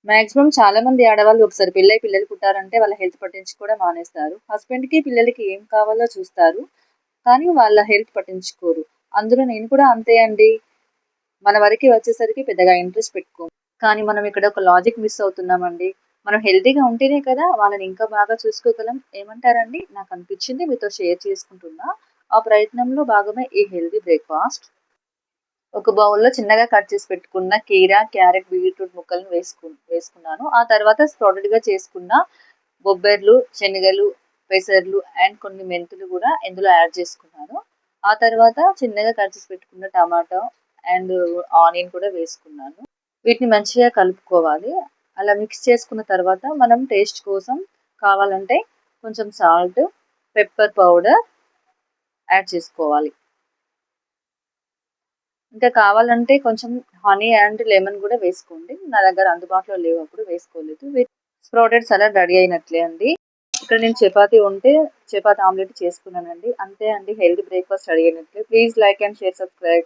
Maximum చాలా మంది ఆడవాళ్ళు ఒకసారి పెళ్ళై పిల్లలు పుట్టారంటే వాళ్ళ హెల్త్ పట్టించుకోవడం మానేస్తారు. హస్బెండ్‌కి, పిల్లలకి ఏం కావాలో చూస్తారు. కానీ వాళ్ళ హెల్త్ పట్టించుకోరు. అందులో నేను కూడా అంతే అండి. మన వరకి వచ్చేసరికి పెద్దగా ఇంట్రెస్ట్ పెట్టుకోము. కానీ మనం ఇక్కడ ఒక లాజిక్ మిస్ అవుతున్నామండి. మనం హెల్తీగా ఉంటేనే కదా వాళ్ళని ఇంకా బాగా చూసుకోగలం. ఏమంటారండి? నాకనిపించింది మీతో షేర్ చేసుకుంటున్నా. ఆ ప్రయత్నంలో భాగమే ఈ హెల్తీ బ్రేక్‌ఫాస్ట్. ఒక బౌల్‌లో చిన్నగా కట్ చేసి పెట్టుకున్న కీర, క్యారెట్, బీట్రూట్ ముక్కలను వేసుకున్నాను. ఆ తర్వాత స్ప్రౌటెడ్‌గా చేసుకున్న బొబ్బర్లు, శనగలు, పెసర్లు అండ్ కొన్ని మెంతులు కూడా ఇందులో యాడ్ చేసుకున్నాను. ఆ తర్వాత చిన్నగా కట్ చేసి పెట్టుకున్న టమాటా అండ్ ఆనియన్ కూడా వేసుకున్నాను. వీటిని మంచిగా కలుపుకోవాలి. అలా మిక్స్ చేసుకున్న తర్వాత మనం టేస్ట్ కోసం కావాలంటే కొంచెం సాల్ట్, పెప్పర్ పౌడర్ యాడ్ చేసుకోవాలి. ఇంకా కావాలంటే కొంచెం హనీ అండ్ లెమన్ కూడా వేసుకోండి. నా దగ్గర అందుబాటులో లేవు అప్పుడు వేసుకోలేదు. స్ప్రౌటెడ్ సలాడ్ రెడీ అయినట్లే అండి. ఇక్కడ నేను చపాతీ ఉంటే చపాతీ ఆమ్లెట్ చేసుకున్నానండి. అంతే అండి, హెల్తీ బ్రేక్‌ఫాస్ట్ రెడీ అయినట్లే. Please like and share, subscribe.